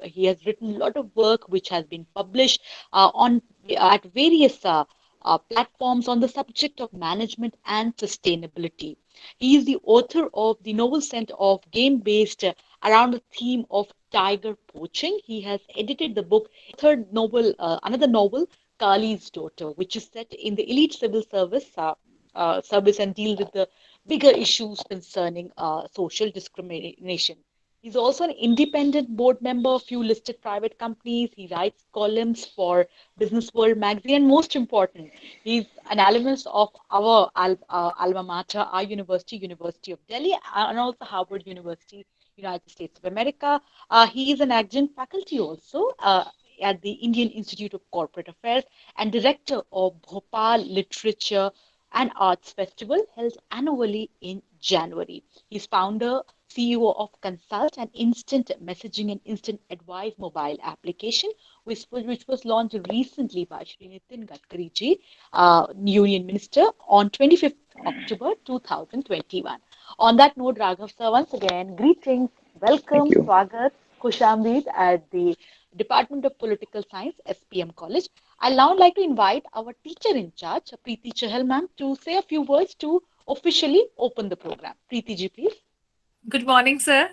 He has written a lot of work which has been published on at various platforms on the subject of management and sustainability. He is the author of the novel set of game-based around the theme of tiger poaching. He has edited the book, third novel, another novel, Kali's Daughter, which is set in the elite civil service and deals with the bigger issues concerning social discrimination. He's also an independent board member of few listed private companies. He writes columns for Business World magazine, and most important, he's an alumnus of our alma mater, our university, University of Delhi, and also Harvard University, United States of America. He is an adjunct faculty also at the Indian Institute of Corporate Affairs and director of Bhopal Literature and Arts Festival held annually in January. He's founder, CEO of Consult, an instant messaging and instant advice mobile application, which was launched recently by Shri Nitin Gadkari ji, Union Minister, on 25th October 2021. On that note, Raghav sir, once again, greetings, Thank welcome, you. swagat, Khushamdeed at the Department of Political Science, SPM College. I'll now like to invite our teacher in charge, Preeti Chahal ma'am, to say a few words to officially open the program. Preeti ji, please. Good morning, sir.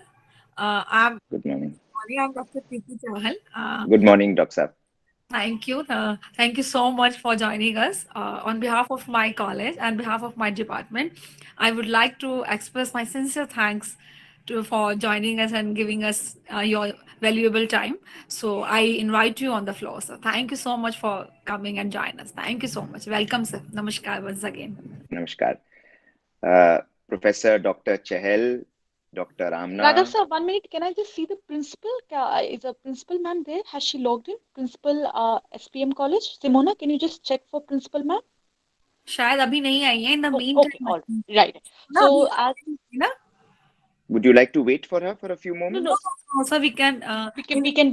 I'm Good morning. morning. I'm Dr. Preeti Chahal. Good morning, Dr. Saab. Thank you. Thank you so much for joining us. On behalf of my college and behalf of my department, I would like to express my sincere thanks for joining us and giving us your valuable time. So I invite you on the floor, sir. Thank you so much for coming and join us. Thank you so much. Welcome, sir. Namaskar once again. Namaskar. Professor Dr. Chahal, Dr. Raghav Amna. sir, 1 minute. Can I just see the principal? Is a principal ma'am there? Has she logged in? Principal SPM College. Simona, can you just check for principal ma'am? शायद अभी नहीं आई है. In the Oh, okay, meantime, all right. ना अभी So, आ रही है ना? Would you like to wait for her for a few no, No, no, moments? no, no, sir, we can.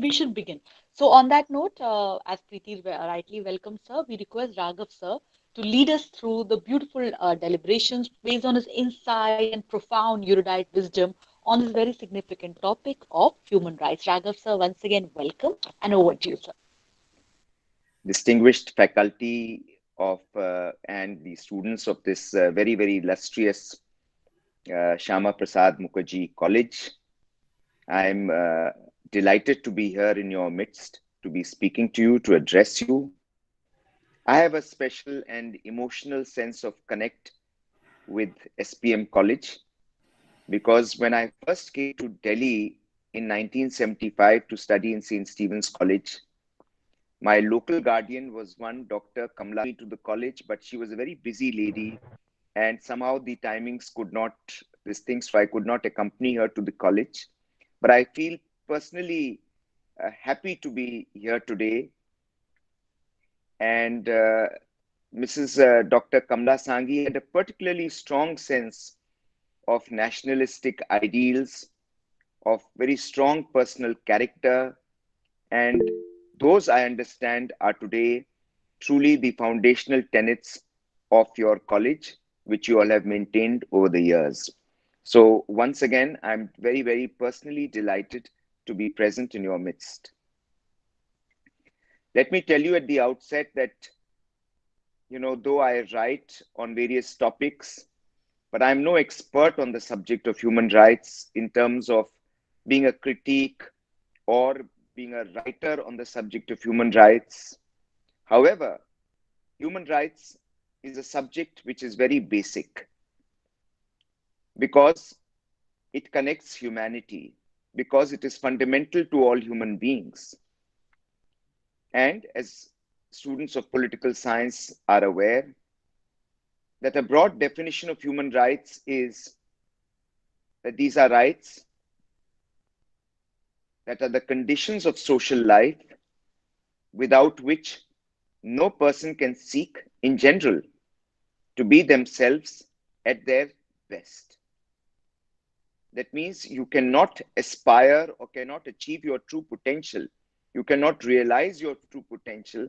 we should begin. So on that note, as Preeti rightly welcomed, sir, we request Raghav, sir, to lead us through the beautiful deliberations based on his insight and profound erudite wisdom on this very significant topic of human rights. Raghav, sir, once again, welcome, and over to you, sir. Distinguished faculty of and the students of this very, very illustrious Shama Prasad Mukherjee College. I'm delighted to be here in your midst, to be speaking to you, to address you. I have a special and emotional sense of connect with SPM College because when I first came to Delhi in 1975 to study in St. Stephen's College, my local guardian was one Dr. Kamla to the college, but she was a very busy lady and somehow the timings could not, so I could not accompany her to the college. But I feel personally happy to be here today. And Mrs. Dr. Kamla Sanghi had a particularly strong sense of nationalistic ideals, of very strong personal character, and those I understand are today truly the foundational tenets of your college, which you all have maintained over the years. So once again, I'm very, very personally delighted to be present in your midst. Let me tell you at the outset that, though I write on various topics, but I'm no expert on the subject of human rights in terms of being a critique or being a writer on the subject of human rights. However, human rights is a subject which is very basic because it connects humanity, because it is fundamental to all human beings. And as students of political science are aware, that a broad definition of human rights is that these are rights that are the conditions of social life without which no person can seek in general to be themselves at their best. That means you cannot aspire or cannot achieve your true potential. You cannot realize your true potential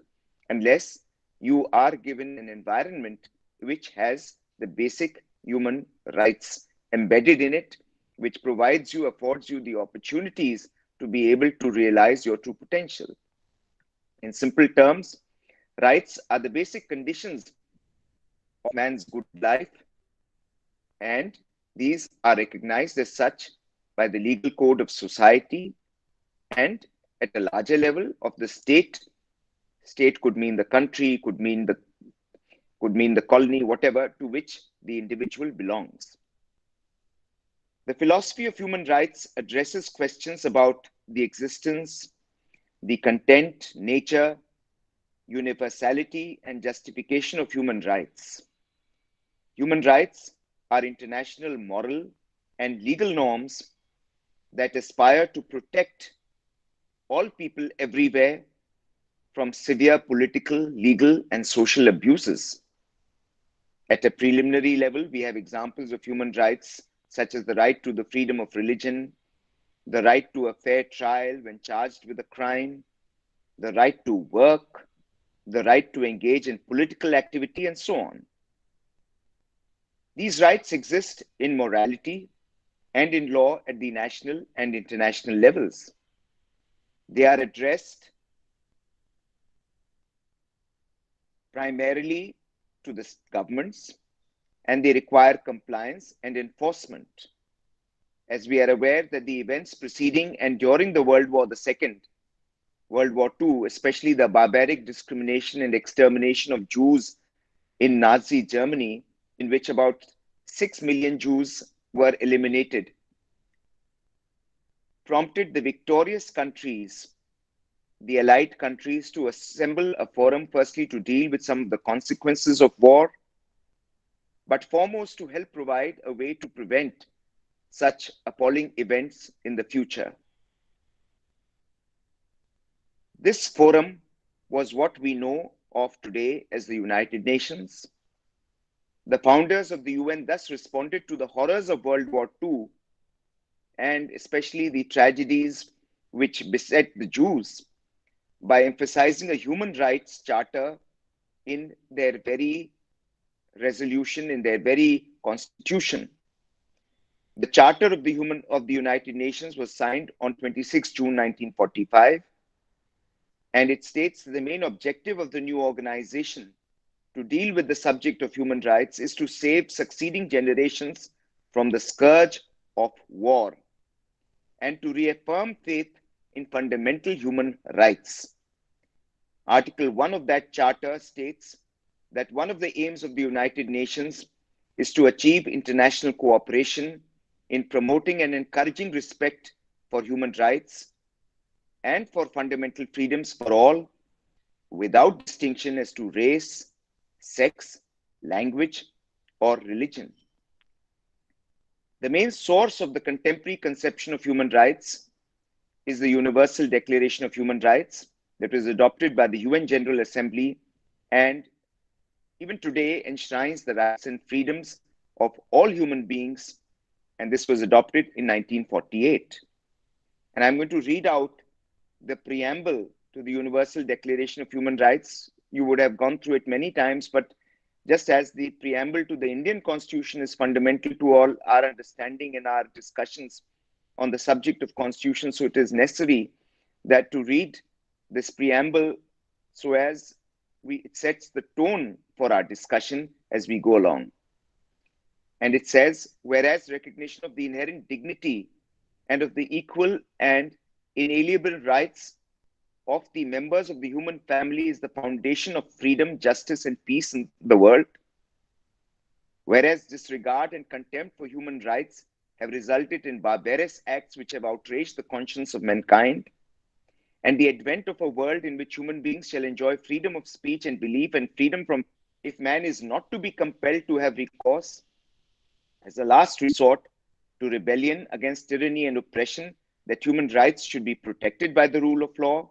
unless you are given an environment which has the basic human rights embedded in it, which affords you the opportunities to be able to realize your true potential. In simple terms, rights are the basic conditions of man's good life, and these are recognized as such by the legal code of society and at a larger level of the state. State could mean the country, could mean the colony, whatever, to which the individual belongs. The philosophy of human rights addresses questions about the existence, the content, nature, universality, and justification of human rights. Human rights are international moral and legal norms that aspire to protect all people everywhere from severe political, legal, and social abuses. At a preliminary level, we have examples of human rights such as the right to the freedom of religion, the right to a fair trial when charged with a crime, the right to work, the right to engage in political activity, and so on. These rights exist in morality and in law at the national and international levels. They are addressed primarily to the governments, and they require compliance and enforcement. As we are aware that the events preceding and during the World War II, World War II, especially the barbaric discrimination and extermination of Jews in Nazi Germany, in which about 6 million Jews were eliminated, prompted the victorious countries, the Allied countries, to assemble a forum, firstly to deal with some of the consequences of war, but foremost to help provide a way to prevent such appalling events in the future. This forum was what we know of today as the United Nations. The founders of the UN thus responded to the horrors of World War II and especially the tragedies which beset the Jews by emphasizing a human rights charter in their very resolution, in their very constitution. The Charter of the United Nations was signed on 26 June 1945, and it states that the main objective of the new organization to deal with the subject of human rights is to save succeeding generations from the scourge of war and to reaffirm faith in fundamental human rights. Article 1 of that charter states that one of the aims of the United Nations is to achieve international cooperation in promoting and encouraging respect for human rights and for fundamental freedoms for all, without distinction as to race, sex, language, or religion. The main source of the contemporary conception of human rights is the Universal Declaration of Human Rights that was adopted by the UN General Assembly and even today enshrines the rights and freedoms of all human beings, and this was adopted in 1948. And I'm going to read out the preamble to the Universal Declaration of Human Rights. You would have gone through it many times, but just as the preamble to the Indian Constitution is fundamental to all our understanding and our discussions on the subject of Constitution, so it is necessary that to read this preamble so as it sets the tone for our discussion as we go along. And it says, whereas recognition of the inherent dignity and of the equal and inalienable rights of the members of the human family is the foundation of freedom, justice, and peace in the world. Whereas disregard and contempt for human rights have resulted in barbarous acts which have outraged the conscience of mankind, and the advent of a world in which human beings shall enjoy freedom of speech and belief and freedom from, if man is not to be compelled to have recourse as a last resort to rebellion against tyranny and oppression, that human rights should be protected by the rule of law.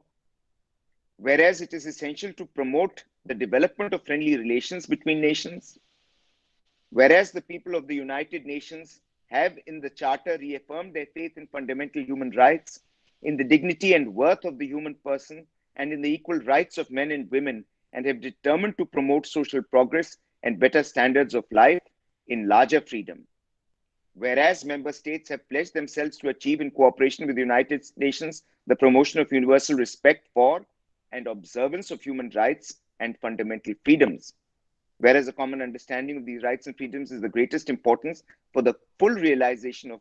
Whereas it is essential to promote the development of friendly relations between nations. Whereas the people of the United Nations have in the Charter reaffirmed their faith in fundamental human rights, in the dignity and worth of the human person, and in the equal rights of men and women, and have determined to promote social progress and better standards of life in larger freedom. Whereas member states have pledged themselves to achieve, in cooperation with the United Nations, the promotion of universal respect for and observance of human rights and fundamental freedoms. Whereas a common understanding of these rights and freedoms is the greatest importance for the full realization of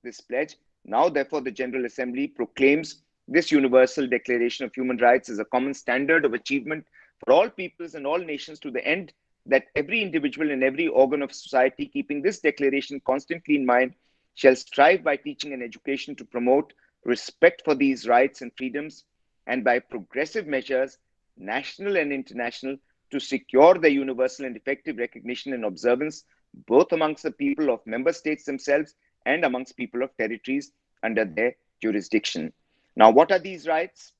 this pledge, now, therefore, the General Assembly proclaims this Universal Declaration of Human Rights as a common standard of achievement for all peoples and all nations, to the end that every individual and every organ of society, keeping this declaration constantly in mind, shall strive by teaching and education to promote respect for these rights and freedoms, and by progressive measures, national and international, to secure their universal and effective recognition and observance, both amongst the people of member states themselves and amongst people of territories under their jurisdiction. Now, what are these rights?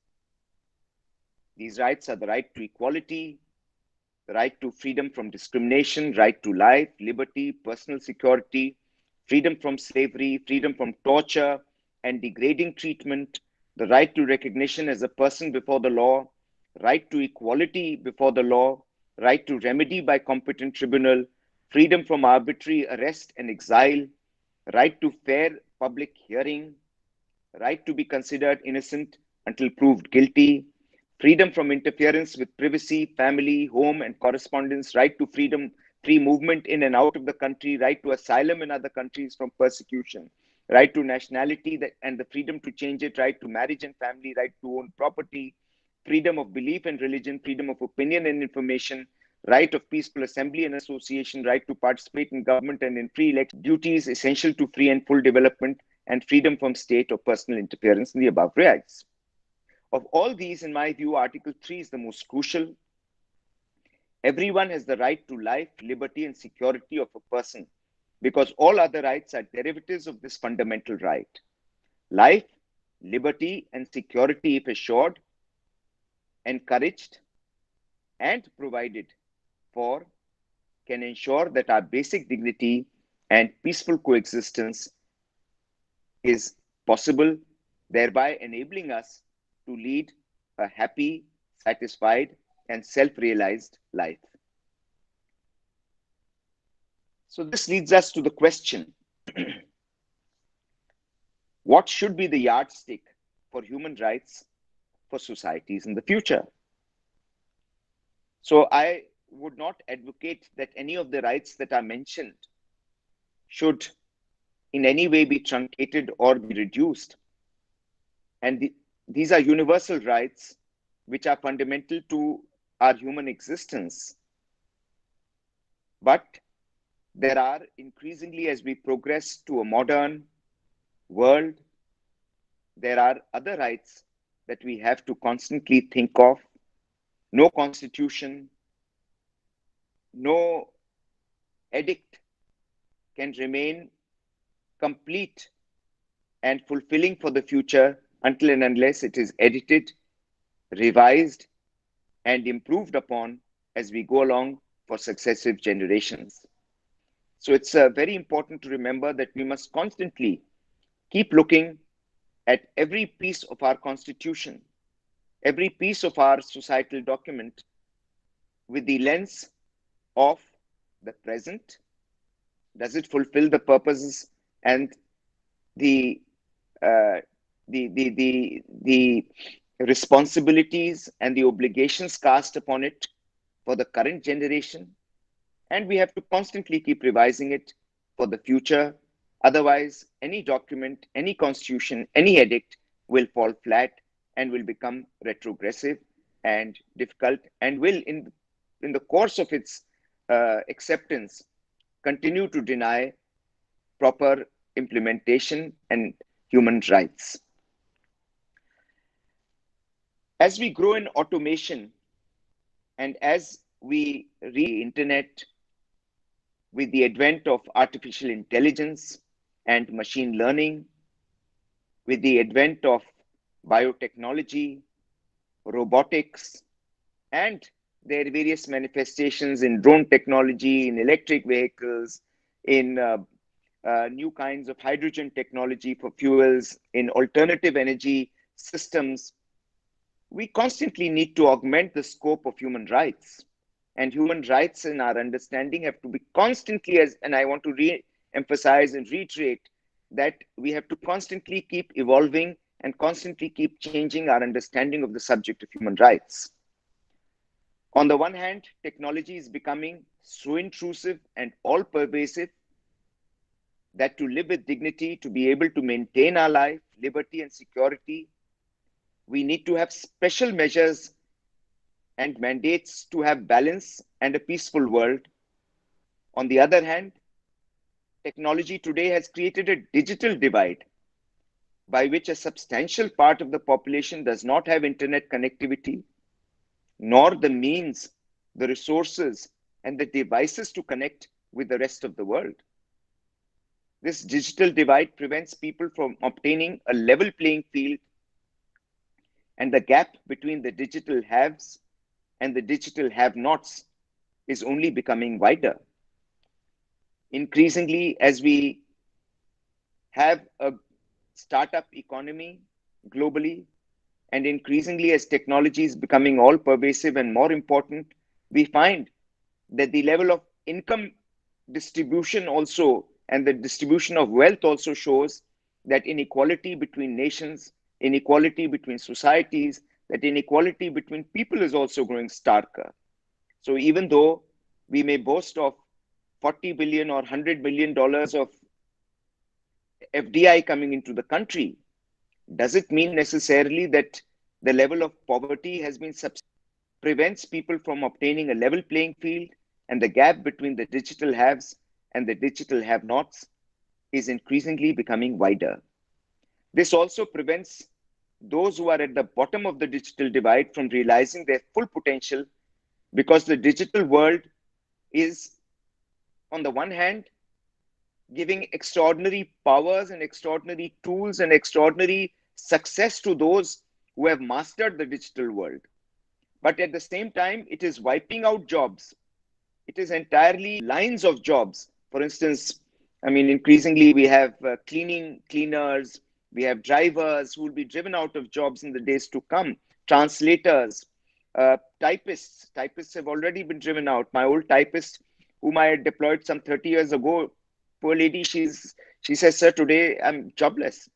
These rights are the right to equality, the right to freedom from discrimination, right to life, liberty, personal security, freedom from slavery, freedom from torture and degrading treatment, the right to recognition as a person before the law, right to equality before the law, right to remedy by competent tribunal, freedom from arbitrary arrest and exile, right to fair public hearing, right to be considered innocent until proved guilty, freedom from interference with privacy, family, home, and correspondence, right to freedom, free movement in and out of the country, right to asylum in other countries from persecution, right to nationality and the freedom to change it, right to marriage and family, right to own property, freedom of belief and religion, freedom of opinion and information, right of peaceful assembly and association, right to participate in government and in free election, duties essential to free and full development, and freedom from state or personal interference in the above rights. Of all these, in my view, Article 3 is the most crucial. Everyone has the right to life, liberty, and security of a person, because all other rights are derivatives of this fundamental right. Life, liberty, and security, if assured, encouraged, and provided for, can ensure that our basic dignity and peaceful coexistence is possible, thereby enabling us to lead a happy, satisfied, and self-realized life. So this leads us to the question, what should be the yardstick for human rights for societies in the future? So I would not advocate that any of the rights that are mentioned should in any way be truncated or be reduced. And these are universal rights which are fundamental to our human existence. But there are increasingly, as we progress to a modern world, there are other rights that we have to constantly think of. No constitution, no edict can remain complete and fulfilling for the future until and unless it is edited, revised, and improved upon as we go along for successive generations. So it's very important to remember that we must constantly keep looking at every piece of our constitution, every piece of our societal document with the lens of the present. Does it fulfill the purposes and the responsibilities and the obligations cast upon it for the current generation? And we have to constantly keep revising it for the future. Otherwise, any document, any constitution, any edict will fall flat and will become retrogressive and difficult, and will, in the course of its acceptance, continue to deny proper implementation and human rights. As we grow in automation and as we reach the internet, with the advent of artificial intelligence and machine learning, with the advent of biotechnology, robotics, and their various manifestations in drone technology, in electric vehicles, in new kinds of hydrogen technology for fuels, in alternative energy systems, we constantly need to augment the scope of human rights. And human rights in our understanding have to be constantly, and I want to emphasize and reiterate that we have to constantly keep evolving and constantly keep changing our understanding of the subject of human rights. On the one hand, technology is becoming so intrusive and all pervasive that to live with dignity, to be able to maintain our life, liberty, and security, we need to have special measures and mandates to have balance and a peaceful world. On the other hand, technology today has created a digital divide by which a substantial part of the population does not have internet connectivity, nor the means, the resources, and the devices to connect with the rest of the world. This digital divide prevents people from obtaining a level playing field, and the gap between the digital haves and the digital have-nots is only becoming wider. Increasingly, as we have a startup economy globally, and increasingly as technology is becoming all pervasive and more important, we find that the level of income distribution also and the distribution of wealth also shows that inequality between nations, inequality between societies, that inequality between people is also growing starker. So even though we may boast of 40 billion or $100 billion of FDI coming into the country, does it mean necessarily that the level of poverty has been prevents people from obtaining a level playing field, and the gap between the digital haves and the digital have-nots is increasingly becoming wider. This also prevents those who are at the bottom of the digital divide from realizing their full potential, because the digital world is, on the one hand, giving extraordinary powers and extraordinary tools and extraordinary success to those who have mastered the digital world. But at the same time, it is wiping out jobs. It is entirely lines of jobs. For instance, increasingly we have cleaners, we have drivers who will be driven out of jobs in the days to come, translators, typists. Typists have already been driven out. My old typist, whom I had deployed some 30 years ago, poor lady, she says, sir, today I'm jobless.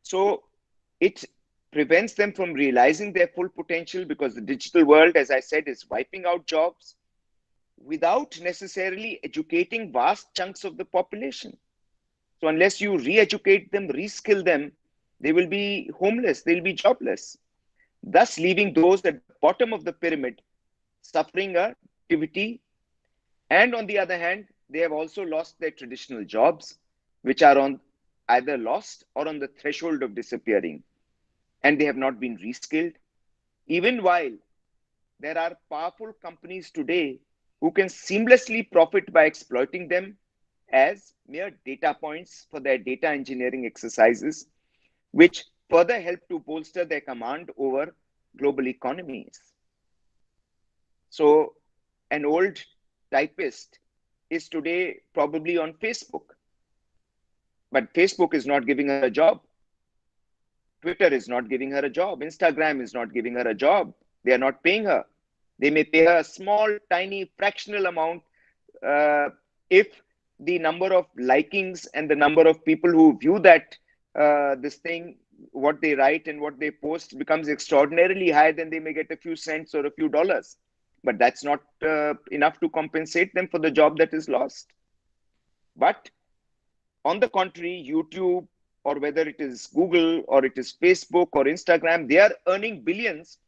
So it prevents them from realizing their full potential, because the digital world, as I said, is wiping out jobs without necessarily educating vast chunks of the population. So unless you re-educate them, reskill them, they will be homeless, they'll be jobless, thus leaving those at the bottom of the pyramid suffering a activity. And on the other hand, they have also lost their traditional jobs, which are on either lost or on the threshold of disappearing, and they have not been reskilled, even while there are powerful companies today who can seamlessly profit by exploiting them as mere data points for their data engineering exercises, which further help to bolster their command over global economies. So an old typist is today probably on Facebook, but Facebook is not giving her a job. Twitter is not giving her a job. Instagram is not giving her a job. They are not paying her. They may pay her a small, tiny, fractional amount if the number of likings and the number of people who view that this thing, what they write and what they post, becomes extraordinarily high, then they may get a few cents or a few dollars. But that's not enough to compensate them for the job that is lost. But on the contrary, YouTube, or whether it is Google or it is Facebook or Instagram, they are earning billions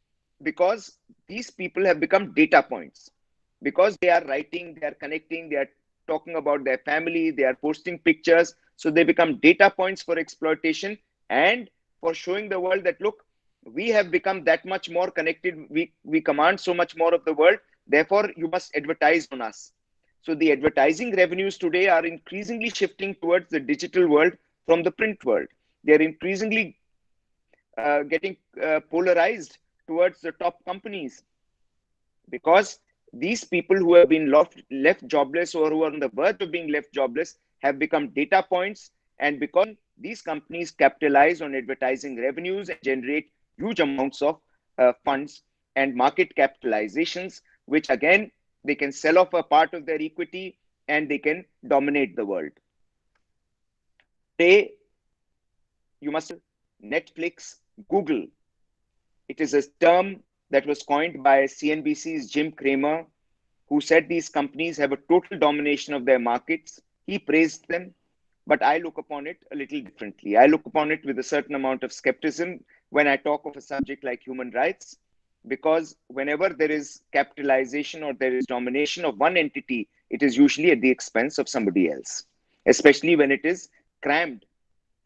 because these people have become data points, because they are writing, they are connecting, they are talking about their family, they are posting pictures. So they become data points for exploitation and for showing the world that, look, we have become that much more connected. We command so much more of the world. Therefore, you must advertise on us. So the advertising revenues today are increasingly shifting towards the digital world from the print world. They're increasingly getting polarized towards the top companies, because these people who have been left jobless or who are on the verge of being left jobless have become data points. And because these companies capitalize on advertising revenues and generate huge amounts of funds and market capitalizations, which again, they can sell off a part of their equity and they can dominate the world. Today, you must Netflix, Google. It is a term that was coined by CNBC's Jim Cramer, who said these companies have a total domination of their markets. He praised them, but I look upon it a little differently. I look upon it with a certain amount of skepticism when I talk of a subject like human rights, because whenever there is capitalization or there is domination of one entity, it is usually at the expense of somebody else, especially when it is crammed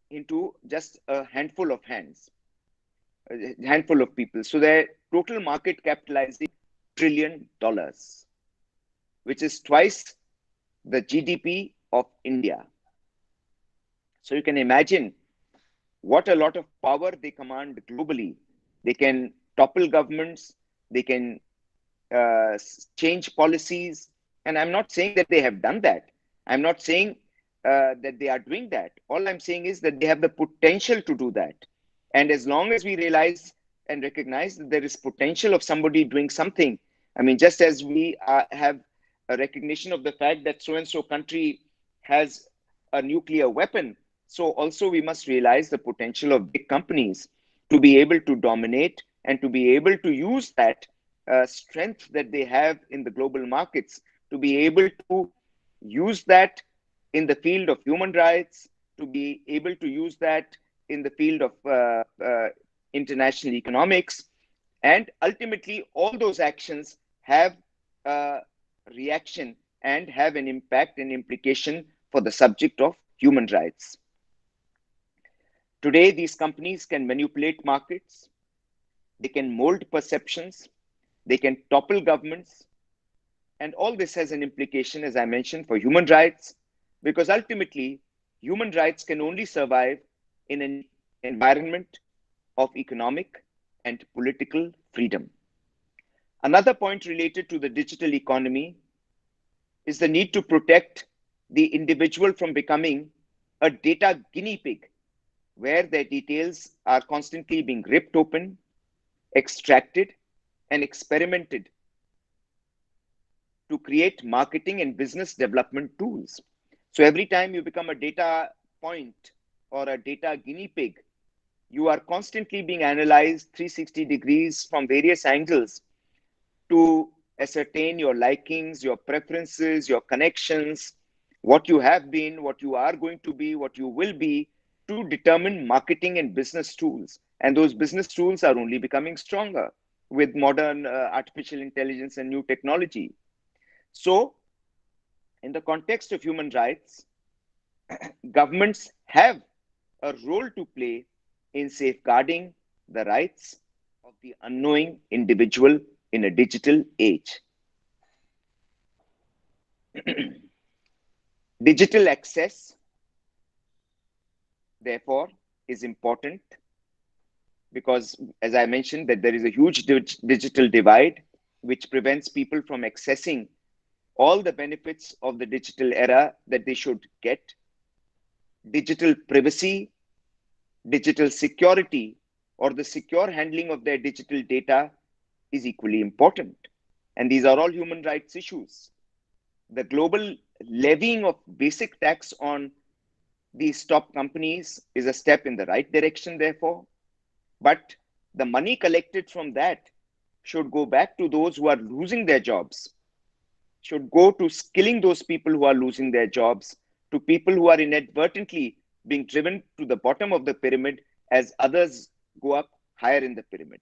into just a handful of hands, a handful of people. So their total market capitalizing $1 trillion, which is twice the GDP of India. So you can imagine what a lot of power they command globally. They can topple governments, they can change policies. And I'm not saying that they have done that. I'm not saying that they are doing that. All I'm saying is that they have the potential to do that. And as long as we realize and recognize that there is potential of somebody doing something, I mean, just as we have a recognition of the fact that so and so country has a nuclear weapon, so also we must realize the potential of big companies to be able to dominate and to be able to use that strength that they have in the global markets, to be able to use that in the field of human rights, to be able to use that in the field of international economics. And ultimately, all those actions have a reaction and have an impact and implication for the subject of human rights. Today, these companies can manipulate markets, they can mold perceptions, they can topple governments. And all this has an implication, as I mentioned, for human rights, because ultimately, human rights can only survive in an environment of economic and political freedom. Another point related to the digital economy is the need to protect the individual from becoming a data guinea pig, where their details are constantly being ripped open, extracted, and experimented to create marketing and business development tools. So every time you become a data point or a data guinea pig, you are constantly being analyzed 360 degrees from various angles to ascertain your likings, your preferences, your connections, what you have been, what you are going to be, what you will be, to determine marketing and business tools. And those business tools are only becoming stronger with modern artificial intelligence and new technology. So, in the context of human rights, governments have a role to play in safeguarding the rights of the unknowing individual in a digital age. Digital access, therefore, is important because, as I mentioned, that there is a huge digital divide which prevents people from accessing all the benefits of the digital era that they should get. Digital privacy, digital security, or the secure handling of their digital data is equally important. And these are all human rights issues. The global levying of basic tax on these top companies is a step in the right direction, therefore. But the money collected from that should go back to those who are losing their jobs, should go to skilling those people who are losing their jobs, to people who are inadvertently being driven to the bottom of the pyramid as others go up higher in the pyramid.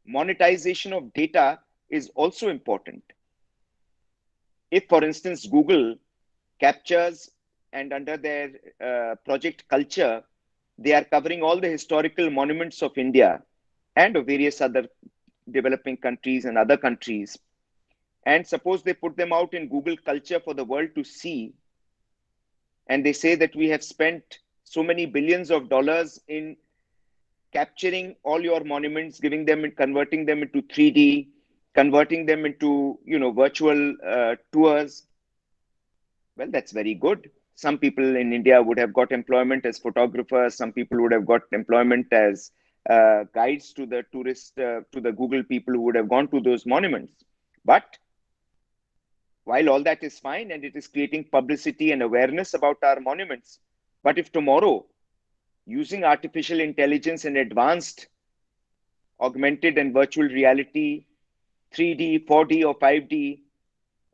Monetization of data is also important. If, for instance, Google captures and under their project culture, they are covering all the historical monuments of India and of various other developing countries and other countries. And suppose they put them out in Google culture for the world to see, and they say that we have spent so many billions of dollars in capturing all your monuments, giving them and converting them into 3D, converting them into virtual tours. Well, that's very good. Some people in India would have got employment as photographers. Some people would have got employment as guides to the tourists, to the Google people who would have gone to those monuments. But while all that is fine and it is creating publicity and awareness about our monuments, But if tomorrow, using artificial intelligence and advanced augmented and virtual reality, 3D, 4D, or 5D,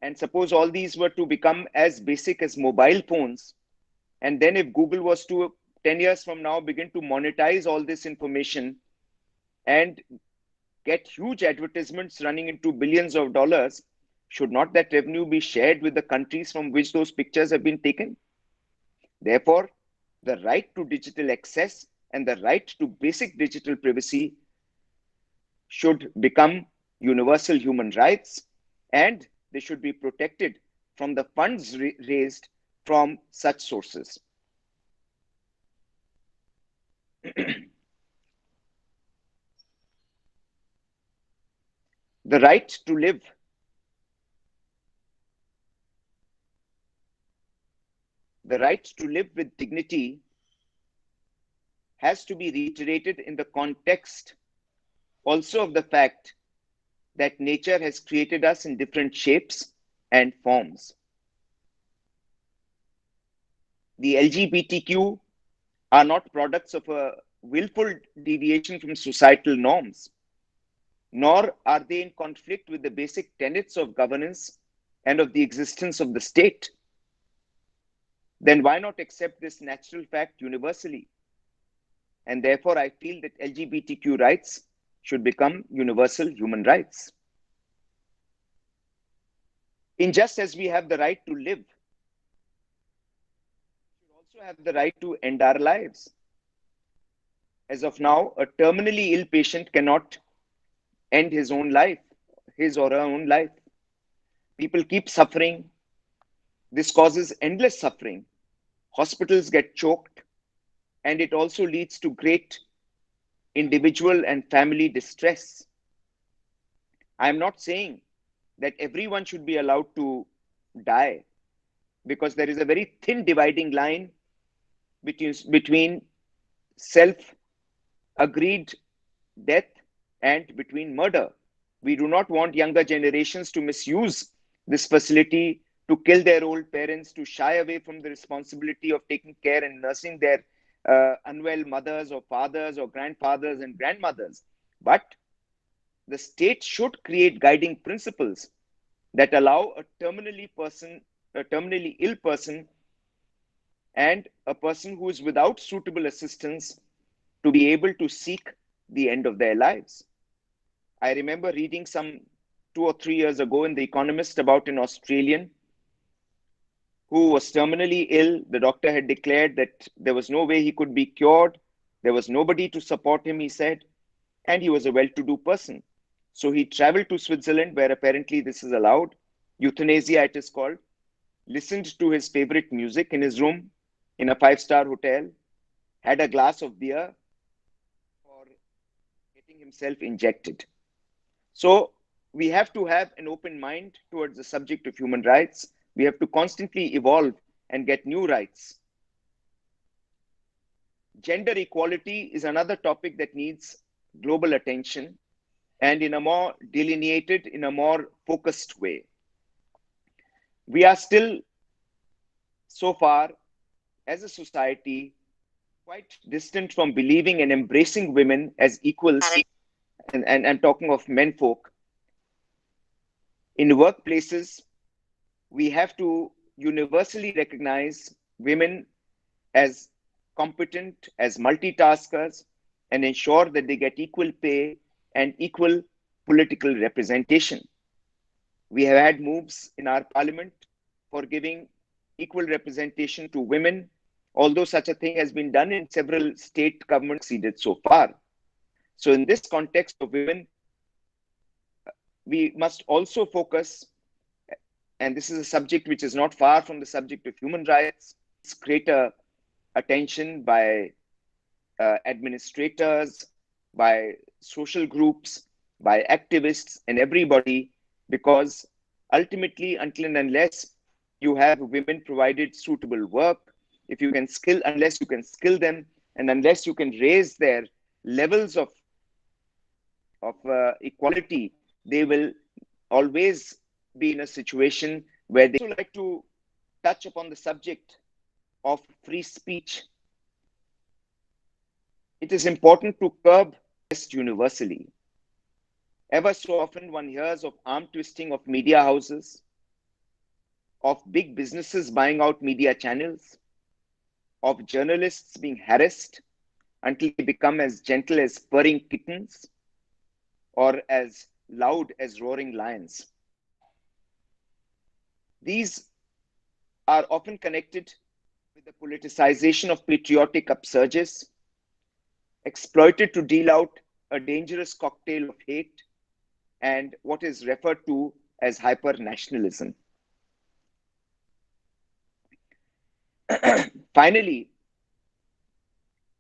and suppose all these were to become as basic as mobile phones, and then if Google was to 10 years from now begin to monetize all this information and get huge advertisements running into billions of dollars, should not that revenue be shared with the countries from which those pictures have been taken? Therefore, the right to digital access and the right to basic digital privacy should become universal human rights, and they should be protected from the funds raised from such sources. The right to live. The right to live with dignity has to be reiterated in the context also of the fact that nature has created us in different shapes and forms. The LGBTQ are not products of a willful deviation from societal norms, nor are they in conflict with the basic tenets of governance and of the existence of the state. Then why not accept this natural fact universally? And therefore, I feel that LGBTQ rights should become universal human rights. In just as we have the right to live, we should also have the right to end our lives. As of now, a terminally ill patient cannot end his own life, his or her own life. People keep suffering. This causes endless suffering. Hospitals get choked, and it also leads to great individual and family distress. I am not saying that everyone should be allowed to die, because there is a very thin dividing line between self-agreed death and between murder. We do not want younger generations to misuse this facility to kill their old parents, to shy away from the responsibility of taking care and nursing their unwell mothers or fathers or grandfathers and grandmothers. But the state should create guiding principles that allow a terminally ill person and a person who is without suitable assistance to be able to seek the end of their lives. I remember reading some 2 or 3 years ago in The Economist about an Australian who was terminally ill. The doctor had declared that there was no way he could be cured. There was nobody to support him, he said, and he was a well-to-do person. So he traveled to Switzerland, where apparently this is allowed. Euthanasia, it is called. Listened to his favorite music in his room in a 5-star hotel, had a glass of beer for getting himself injected. So we have to have an open mind towards the subject of human rights. We have to constantly evolve and get new rights. Gender equality is another topic that needs global attention, and in a more delineated, in a more focused way. We are still, so far, as a society, quite distant from believing and embracing women as equals, and talking of menfolk. In workplaces, we have to universally recognize women as competent, as multitaskers, and ensure that they get equal pay and equal political representation. We have had moves in our parliament for giving equal representation to women, although such a thing has been done in several state governments succeeded so far. So in this context of women, we must also focus, and this is a subject which is not far from the subject of human rights, greater attention by administrators, by social groups, by activists, and everybody, because ultimately, until and unless you have women provided suitable work, unless you can skill them, and unless you can raise their levels of equality, they will always be in a situation where they also like to touch upon the subject of free speech, it is important to curb this universally. Ever so often, one hears of arm twisting of media houses, of big businesses buying out media channels, of journalists being harassed until they become as gentle as purring kittens or as loud as roaring lions. These are often connected with the politicization of patriotic upsurges, exploited to deal out a dangerous cocktail of hate and what is referred to as hyper-nationalism. Finally,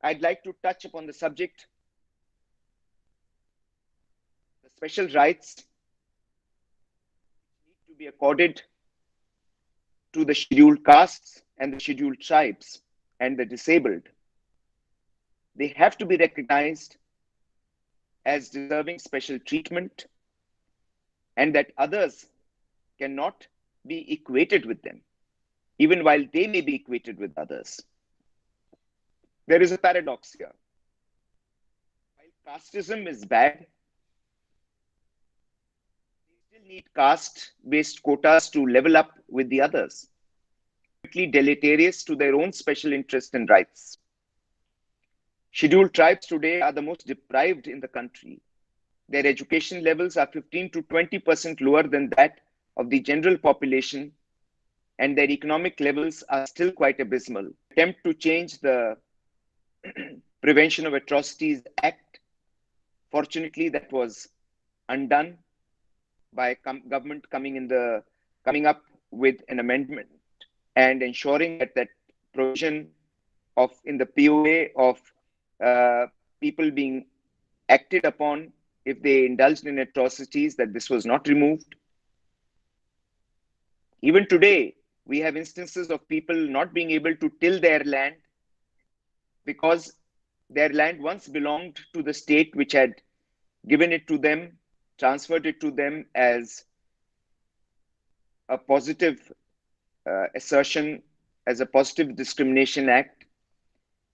I'd like to touch upon the subject, the special rights need to be accorded to the scheduled castes and the scheduled tribes and the disabled. They have to be recognized as deserving special treatment, and that others cannot be equated with them, even while they may be equated with others. There is a paradox here. While casteism is bad, they still need caste-based quotas to level up with the others, deleterious to their own special interest and rights. Scheduled tribes today are the most deprived in the country. Their education levels are 15 to 20% lower than that of the general population, and their economic levels are still quite abysmal. Attempt to change the Prevention of Atrocities Act, fortunately, that was undone by government coming up with an amendment and ensuring that provision of in the POA of people being acted upon if they indulged in atrocities, that this was not removed. Even today, we have instances of people not being able to till their land because their land once belonged to the state which had given it to them, transferred it to them as a positive assertion, as a positive discrimination act,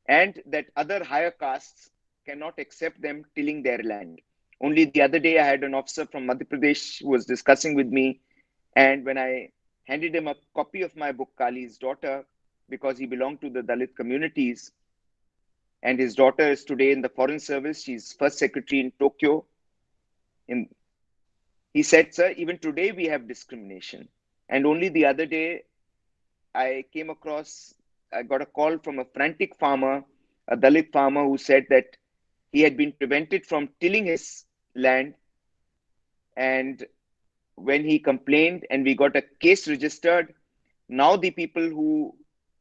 and that other higher castes cannot accept them tilling their land. Only the other day, I had an officer from Madhya Pradesh who was discussing with me, and when I handed him a copy of my book, Kali's Daughter, because he belonged to the Dalit communities, and his daughter is today in the Foreign Service. She's first secretary in Tokyo. He said, sir, even today we have discrimination. And only the other day, I got a call from a frantic farmer, a Dalit farmer, who said that he had been prevented from tilling his land. And when he complained and we got a case registered, now the people who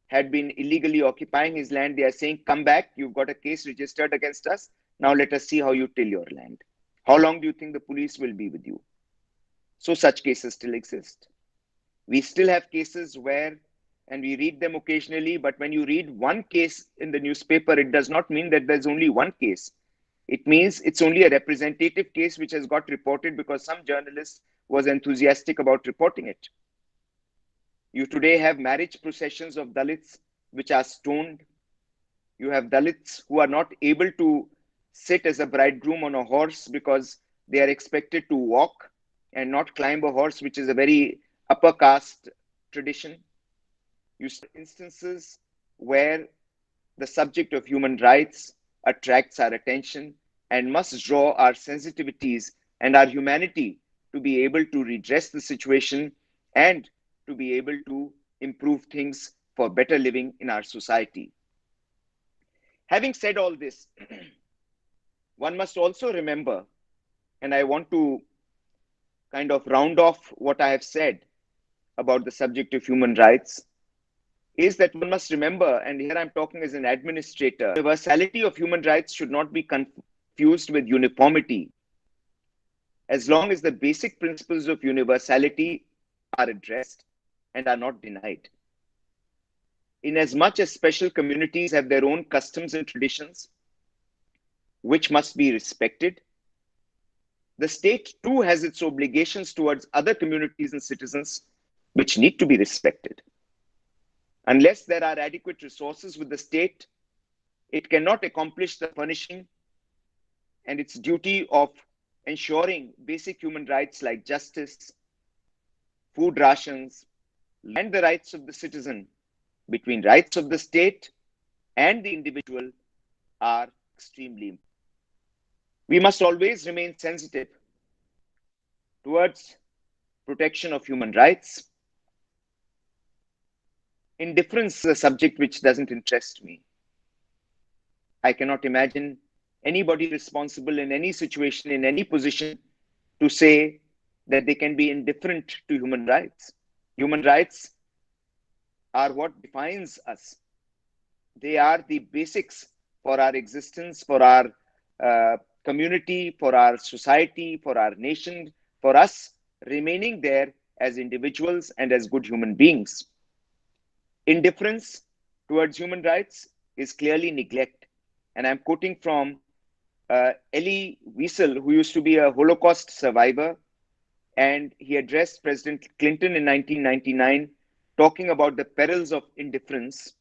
had been illegally occupying his land, they are saying, come back, you've got a case registered against us. Now let us see how you till your land. How long do you think the police will be with you? So such cases still exist. We still have cases where, and we read them occasionally, but when you read one case in the newspaper, it does not mean that there's only one case. It means it's only a representative case which has got reported because some journalist was enthusiastic about reporting it. You today have marriage processions of Dalits which are stoned. You have Dalits who are not able to sit as a bridegroom on a horse because they are expected to walk and not climb a horse, which is a very upper caste tradition. You see instances where the subject of human rights attracts our attention and must draw our sensitivities and our humanity to be able to redress the situation and to be able to improve things for better living in our society. Having said all this, one must also remember, and I want to kind of round off what I have said about the subject of human rights, is that one must remember, and here I'm talking as an administrator, universality of human rights should not be confused with uniformity. As long as the basic principles of universality are addressed and are not denied. Inasmuch as special communities have their own customs and traditions, which must be respected, the state too has its obligations towards other communities and citizens, which need to be respected. Unless there are adequate resources with the state, it cannot accomplish the furnishing and its duty of ensuring basic human rights like justice, food rations, and the rights of the citizen. Between rights of the state and the individual are extremely important. We must always remain sensitive towards protection of human rights. Indifference is a subject which doesn't interest me. I cannot imagine anybody responsible in any situation, in any position, to say that they can be indifferent to human rights. Human rights are what defines us. They are the basics for our existence, for our community, for our society, for our nation, for us remaining there as individuals and as good human beings. Indifference towards human rights is clearly neglect. And I'm quoting from Elie Wiesel, who used to be a Holocaust survivor, and he addressed President Clinton in 1999, talking about the perils of indifference.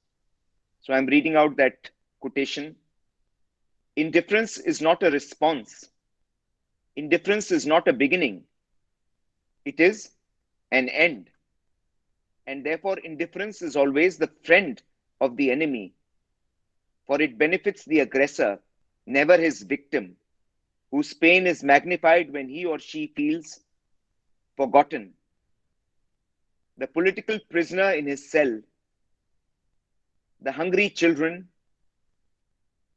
So I'm reading out that quotation. Indifference is not a response. Indifference is not a beginning. It is an end. And therefore, indifference is always the friend of the enemy, for it benefits the aggressor, never his victim, whose pain is magnified when he or she feels forgotten. The political prisoner in his cell, the hungry children,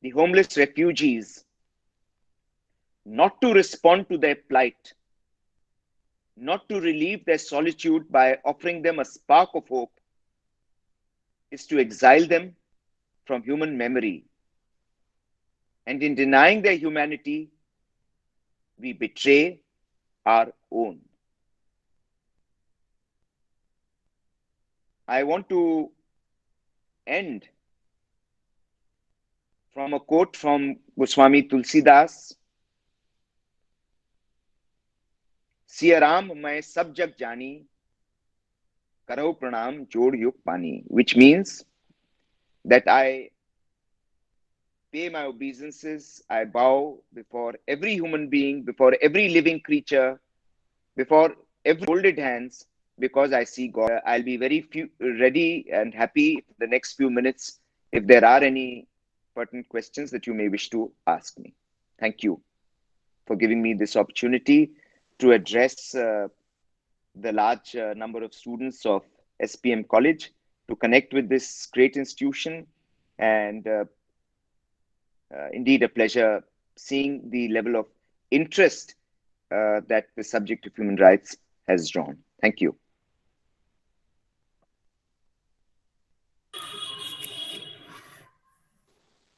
the homeless refugees, not to respond to their plight, not to relieve their solitude by offering them a spark of hope, is to exile them from human memory. And in denying their humanity, we betray our own. I want to end from a quote from Goswami Tulsidas. Siya Ram मैं सब जग जानी करो pranam jod yug pani, which means that I pay my obeisances, I bow before every human being, before every living creature, before every folded hands, because I see God. I'll be very ready and happy for the next few minutes if there are any pertinent questions that you may wish to ask me. Thank you for giving me this opportunity to address the large number of students of SPM College, to connect with this great institution, and indeed a pleasure seeing the level of interest that the subject of human rights has drawn. Thank you.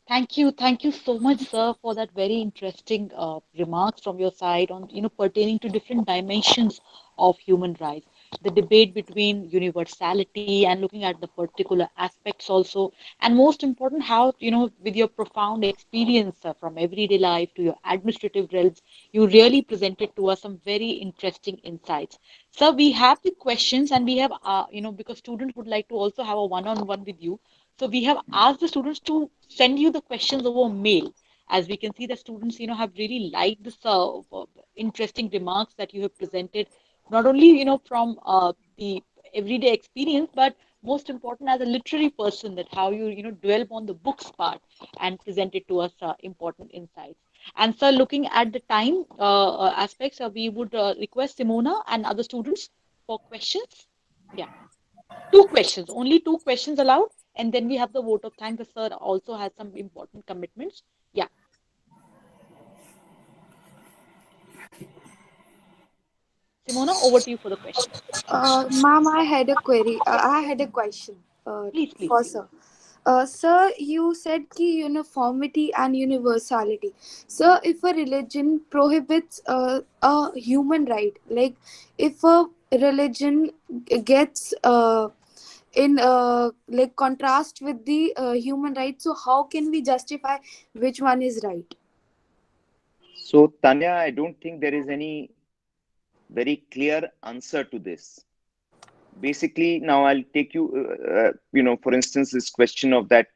Thank you so much, sir, for that very interesting remarks from your side on pertaining to different dimensions of human rights. The debate between universality and looking at the particular aspects also, and most important, how with your profound experience from everyday life to your administrative realms, you really presented to us some very interesting insights. So we have the questions, and we have because students would like to also have a one-on-one with you. So we have asked the students to send you the questions over mail. As we can see, the students, have really liked this interesting remarks that you have presented, not only, from the everyday experience, but most important as a literary person, that how you, dwell on the books part and present it to us important insights. And so looking at the time aspects, we would request Simona and other students for questions. Yeah. Two questions, only two questions allowed, and then we have the vote of thanks. The sir also has some important commitments. Yeah, Simona, over to you for the questions. Ma'am, I had a query. I had a question Please, please. for sir. Sir, you said ki uniformity and universality. So, if a religion prohibits a human right, like if a religion gets in like contrast with the human right, so how can we justify which one is right? So, Tanya, I don't think there is any very clear answer to this. basically, now I'll take you, for instance, this question of that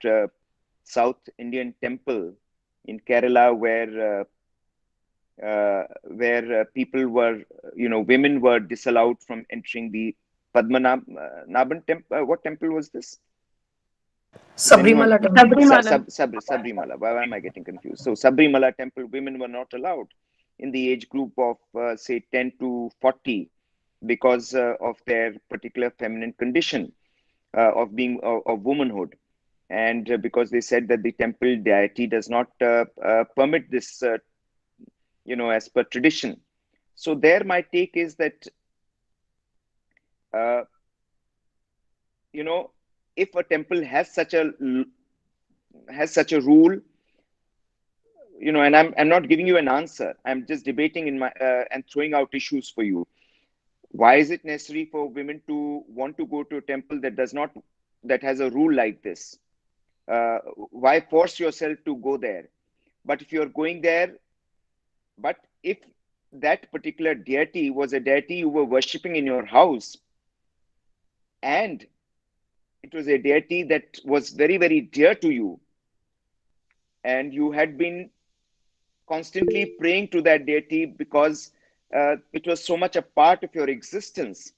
South Indian temple in Kerala where people were, women were disallowed from entering the Padmanabhan temple. What temple was this? Is anyone? Sabrimala temple. Sabrimala. Why am I getting confused? So Sabrimala temple, women were not allowed in the age group of say 10 to 40 because of their particular feminine condition of being of womanhood, and because they said that the temple deity does not permit this, as per tradition. So there, my take is that uh, you know if a temple has such a rule, and I'm not giving you an answer. I'm just debating in my and throwing out issues for you. Why is it necessary for women to want to go to a temple that has a rule like this? Why force yourself to go there? But if you're going there, but if that particular deity was a deity you were worshipping in your house, and it was a deity that was very, very dear to you, and you had been constantly praying to that deity because it was so much a part of your existence.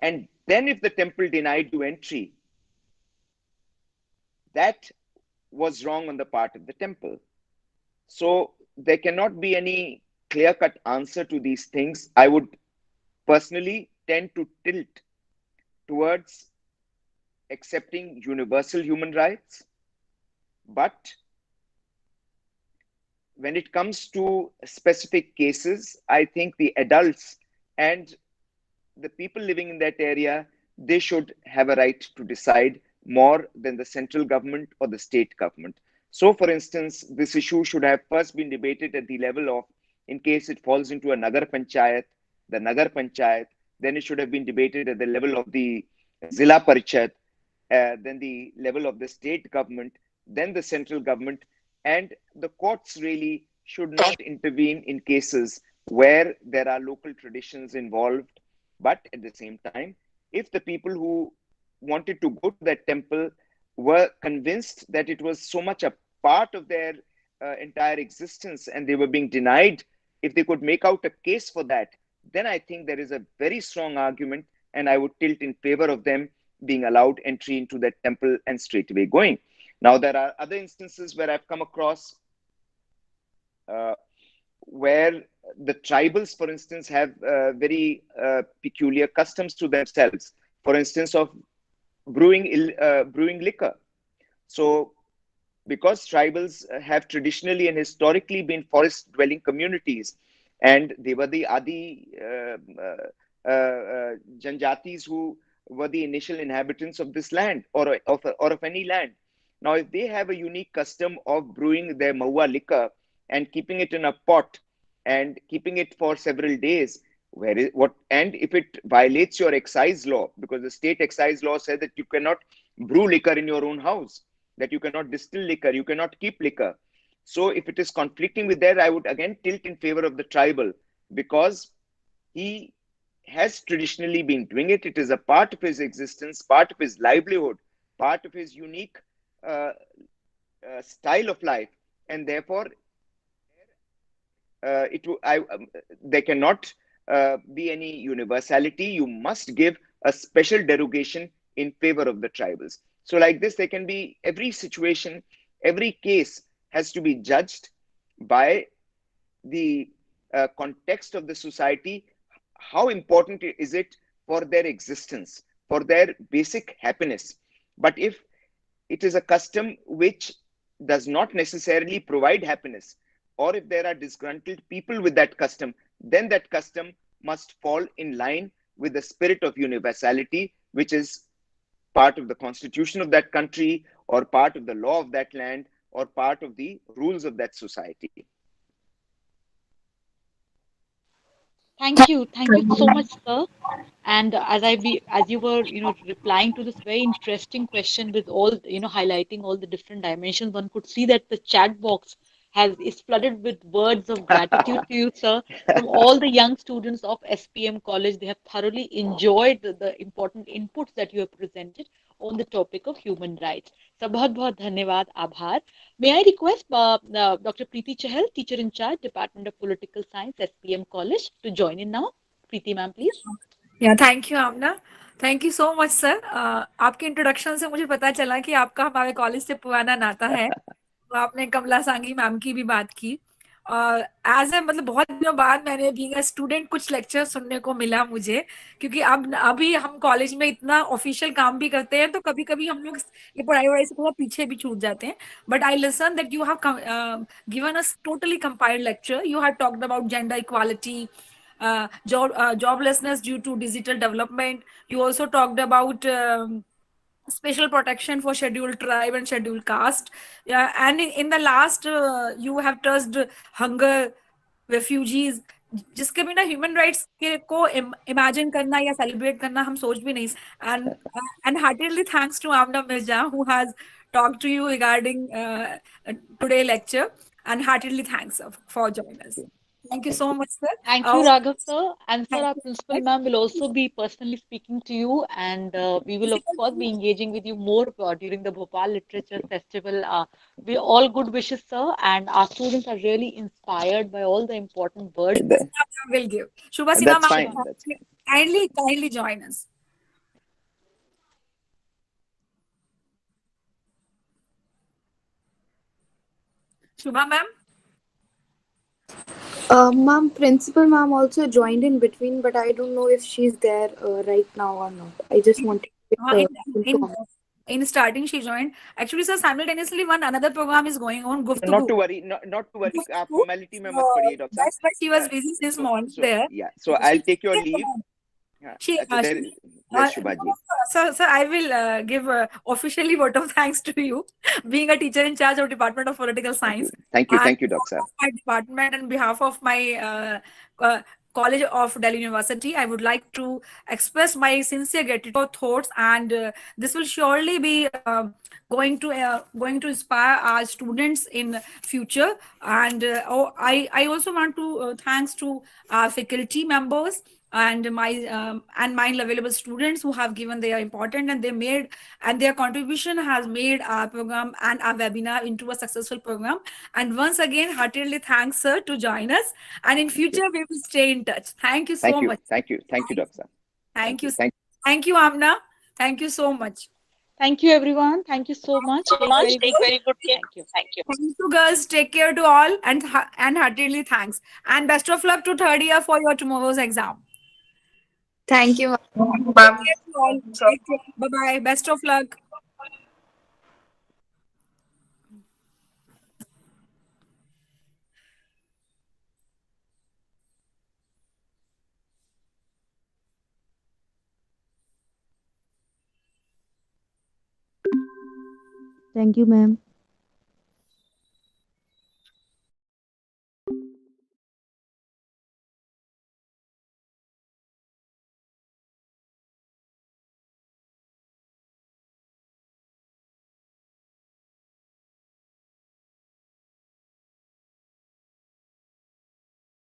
And then, if the temple denied you entry, that was wrong on the part of the temple. So, there cannot be any clear cut answer to these things. I would personally tend to tilt towards accepting universal human rights, but when it comes to specific cases, I think the adults and the people living in that area, they should have a right to decide more than the central government or the state government. So, for instance, this issue should have first been debated at the level of, in case it falls into a Nagar Panchayat, the Nagar Panchayat, then it should have been debated at the level of the Zilla Parishad, then the level of the state government, then the central government, and the courts really should not intervene in cases where there are local traditions involved. But at the same time, if the people who wanted to go to that temple were convinced that it was so much a part of their entire existence and they were being denied, if they could make out a case for that, then I think there is a very strong argument, and I would tilt in favor of them being allowed entry into that temple and straightaway going. Now, there are other instances where I've come across uh, where the tribals, for instance, have very peculiar customs to themselves. For instance, of brewing liquor. So, because tribals have traditionally and historically been forest-dwelling communities, and they were the Adi Janjatis who were the initial inhabitants of this land or of any land. Now, if they have a unique custom of brewing their mahua liquor and keeping it in a pot and keeping it for several days, and if it violates your excise law, because the state excise law says that you cannot brew liquor in your own house, that you cannot distill liquor, you cannot keep liquor. So if it is conflicting with that, I would again tilt in favor of the tribal, because he has traditionally been doing it. It is a part of his existence, part of his livelihood, part of his unique uh, style of life, and therefore there cannot be any universality. You must give a special derogation in favor of the tribals. So, like this, there can be every situation, every case has to be judged by the context of the society. How important is it for their existence, for their basic happiness? But if it is a custom which does not necessarily provide happiness, or if there are disgruntled people with that custom, then that custom must fall in line with the spirit of universality, which is part of the constitution of that country, or part of the law of that land, or part of the rules of that society. Thank you so much, sir. And as you were, replying to this very interesting question with all, highlighting all the different dimensions, one could see that the chat box is flooded with words of gratitude to you, sir, from all the young students of SPM College. They have thoroughly enjoyed the important inputs that you have presented on the topic of human rights. So, बहुत बहुत धन्यवाद, आभार. May I request Dr. Preeti Chahal, teacher in charge, Department of Political Science, SPM College, to join in now. Preeti ma'am, please. या thank you Aamna. Thank you so much sir. आपके introduction से मुझे पता चला कि आपका हमारे कॉलेज से पुराना नाता है. तो आपने कमला सांगी मैम की भी बात की. एज ए मतलब बहुत दिनों बाद मैंने बीइंग अ स्टूडेंट कुछ लेक्चर सुनने को मिला मुझे, क्योंकि अब अभी हम कॉलेज में इतना ऑफिशियल काम भी करते हैं तो कभी कभी हम लोग ये पढ़ाई वढ़ाई से थोड़ा पीछे भी छूट जाते हैं. But I listen that you have given us totally compiled lecture. You have talked about gender equality, joblessness due to digital development. You also talked about special protection for scheduled tribe and scheduled caste. Yeah, and in the last, you have touched hunger, refugees, जिसके बिना human rights के को imagine करना या celebrate करना हम सोच भी नहीं. And heartedly thanks to Aamna Mirza who has talk to you regarding today lecture. And heartedly thanks for joining us. Thank you so much, sir. Thank you, Raghav sir. And sir, Thank our you so principal much. ma'am will also be personally speaking to you, and we will of course be engaging with you more during the Bhopal Literature Festival. We all good wishes, sir, and our students are really inspired by all the important words. Th- Will give. Shubha Sima that's ma'am, fine. That's fine. kindly join us. Shubha ma'am. Ma'am, principal ma'am also joined in between, but I don't know if she's there right now or not. I just wanted Uh, to in, in inform. in starting she joined. Actually, sir, simultaneously one another program is going on, Not Guftugu. to worry. Not to worry. आप Guftugu. formality में मत So पड़िए, Doctor साहब. that's why she was Uh, busy since so morning so there. yeah. So She I'll take your leave. she अच्छा, there's Shubha ji. sir, I will give officially vote of thanks to you, being a teacher in charge of Department of Political Thank Science. you. Thank you. On Thank you, behalf Doctor of my department and behalf of my College of Delhi University, I would like to express my sincere gratitude for thoughts, and this will surely be going to inspire our students in future. And I also want to thanks to our faculty members and mine available students who have given their important and they made and their contribution has made our program and our webinar into a successful program. And once again, heartily thanks sir to join us, and in Thank you. future we will stay in touch. Thank you Thank so you. much. Thank you. Thank you, Doctor. Thank Thank you. you. Thank Thank you, Amna. Thank you so much. Thank you, everyone. Thank you so much. Take very good care. Thank you. Thank you, girls. Take care to all, and heartily thanks. And best of luck to third year for your tomorrow's exam. Thank you, ma'am. Take care to all. Take care. Bye bye. Best of luck. Thank you, ma'am.